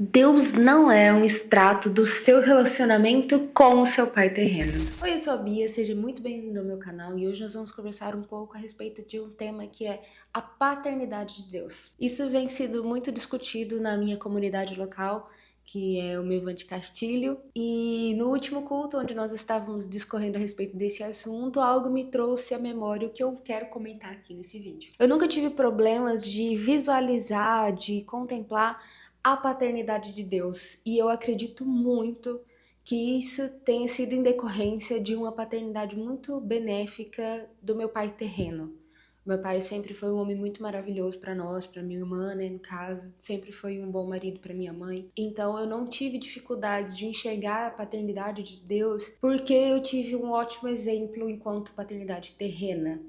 Deus não é um extrato do seu relacionamento com o seu pai terreno. Oi, eu sou a Bia, seja muito bem-vindo ao meu canal e hoje nós vamos conversar um pouco a respeito de um tema que é a paternidade de Deus. Isso vem sido muito discutido na minha comunidade local, que é o Mevante Castilho, e no último culto onde nós estávamos discorrendo a respeito desse assunto, algo me trouxe à memória o que eu quero comentar aqui nesse vídeo. Eu nunca tive problemas de visualizar, de contemplar a paternidade de Deus. E eu acredito muito que isso tenha sido em decorrência de uma paternidade muito benéfica do meu pai terreno. Meu pai sempre foi um homem muito maravilhoso para nós, para minha irmã, né, no caso, sempre foi um bom marido para minha mãe. Então eu não tive dificuldades de enxergar a paternidade de Deus, porque eu tive um ótimo exemplo enquanto paternidade terrena.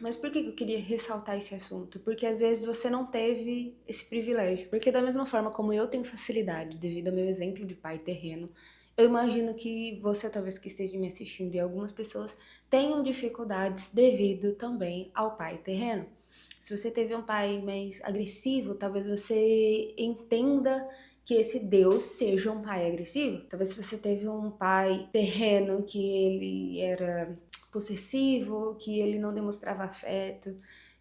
Mas por que eu queria ressaltar esse assunto? Porque às vezes você não teve esse privilégio. Porque da mesma forma como eu tenho facilidade devido ao meu exemplo de pai terreno, eu imagino que você talvez que esteja me assistindo e algumas pessoas tenham dificuldades devido também ao pai terreno. Se você teve um pai mais agressivo, talvez você entenda que esse Deus seja um pai agressivo. Talvez se você teve um pai terreno que ele era possessivo, que ele não demonstrava afeto,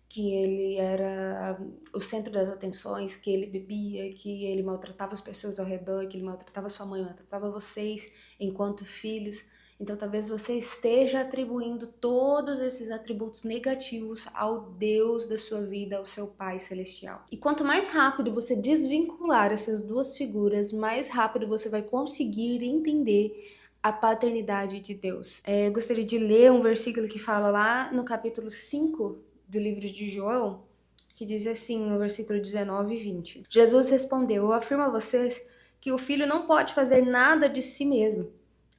que ele era o centro das atenções, que ele bebia, que ele maltratava as pessoas ao redor, que ele maltratava sua mãe, maltratava vocês enquanto filhos. Então talvez você esteja atribuindo todos esses atributos negativos ao Deus da sua vida, ao seu Pai Celestial. E quanto mais rápido você desvincular essas duas figuras, mais rápido você vai conseguir entender a paternidade de Deus. Eu gostaria de ler um versículo que fala lá no capítulo 5 do livro de João, que diz assim, no versículo 19 e 20. Jesus respondeu: eu afirmo a vocês que o filho não pode fazer nada de si mesmo.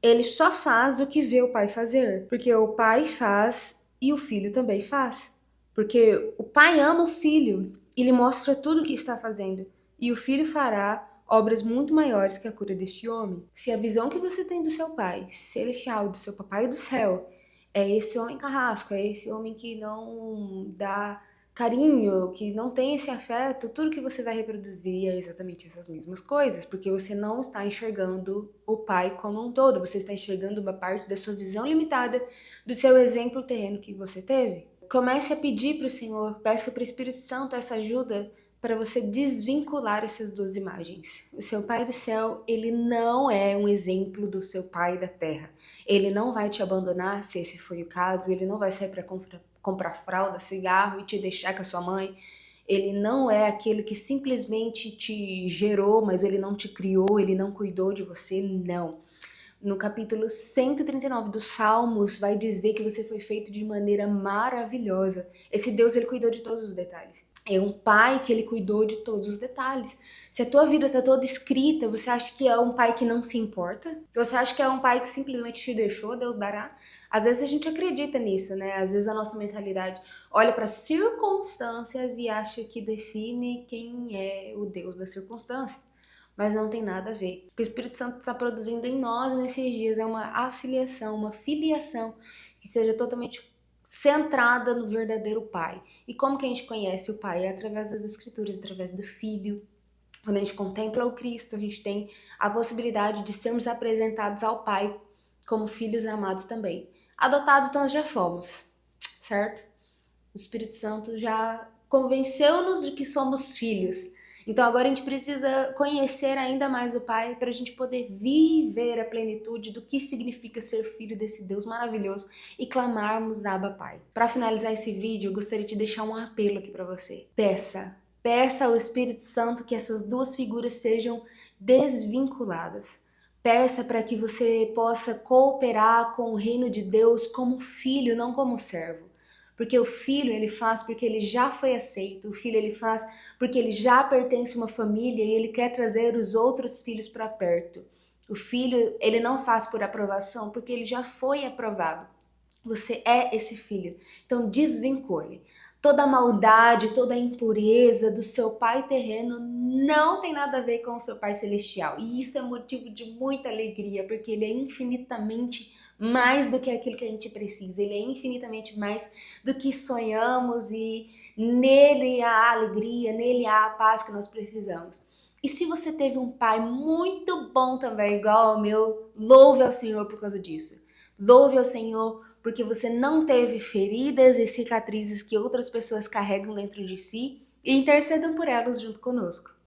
Ele só faz o que vê o pai fazer, porque o pai faz e o filho também faz. Porque o pai ama o filho e lhe mostra tudo o que está fazendo, e o filho fará obras muito maiores que a cura deste homem. Se a visão que você tem do seu pai celestial, do seu papai do céu, é esse homem carrasco, é esse homem que não dá carinho, que não tem esse afeto, tudo que você vai reproduzir é exatamente essas mesmas coisas, porque você não está enxergando o pai como um todo, você está enxergando uma parte da sua visão limitada do seu exemplo terreno que você teve. Comece a pedir para o Senhor, peça para o Espírito Santo essa ajuda para você desvincular essas duas imagens. O seu pai do céu, ele não é um exemplo do seu pai da terra. Ele não vai te abandonar, se esse foi o caso, ele não vai sair para comprar fralda, cigarro e te deixar com a sua mãe. Ele não é aquele que simplesmente te gerou, mas ele não te criou, ele não cuidou de você, não. No capítulo 139 dos Salmos, vai dizer que você foi feito de maneira maravilhosa. Esse Deus, ele cuidou de todos os detalhes. É um pai que ele cuidou de todos os detalhes. Se a tua vida tá toda escrita, você acha que é um pai que não se importa? Você acha que é um pai que simplesmente te deixou, Deus dará? Às vezes a gente acredita nisso, né? Às vezes a nossa mentalidade olha para circunstâncias e acha que define quem é o Deus da circunstância. Mas não tem nada a ver. O que o Espírito Santo está produzindo em nós nesses dias é uma afiliação, uma filiação que seja totalmente centrada no verdadeiro Pai. E como que a gente conhece o Pai? É através das Escrituras, através do Filho. Quando a gente contempla o Cristo, a gente tem a possibilidade de sermos apresentados ao Pai como filhos amados também. Adotados nós já fomos, certo? O Espírito Santo já convenceu-nos de que somos filhos. Então agora a gente precisa conhecer ainda mais o Pai para a gente poder viver a plenitude do que significa ser filho desse Deus maravilhoso e clamarmos Abba Pai. Para finalizar esse vídeo, eu gostaria de deixar um apelo aqui para você. Peça ao Espírito Santo que essas duas figuras sejam desvinculadas. Peça para que você possa cooperar com o reino de Deus como filho, não como servo. Porque o filho ele faz porque ele já foi aceito, o filho ele faz porque ele já pertence a uma família e ele quer trazer os outros filhos para perto. O filho ele não faz por aprovação porque ele já foi aprovado. Você é esse filho. Então desvincule. Toda a maldade, toda a impureza do seu pai terreno não tem nada a ver com o seu pai celestial. E isso é motivo de muita alegria, porque ele é infinitamente mais do que aquilo que a gente precisa. Ele é infinitamente mais do que sonhamos e nele há a alegria, nele há a paz que nós precisamos. E se você teve um pai muito bom também, igual ao meu, louve ao Senhor por causa disso. Louve ao Senhor porque você não teve feridas e cicatrizes que outras pessoas carregam dentro de si e intercedam por elas junto conosco.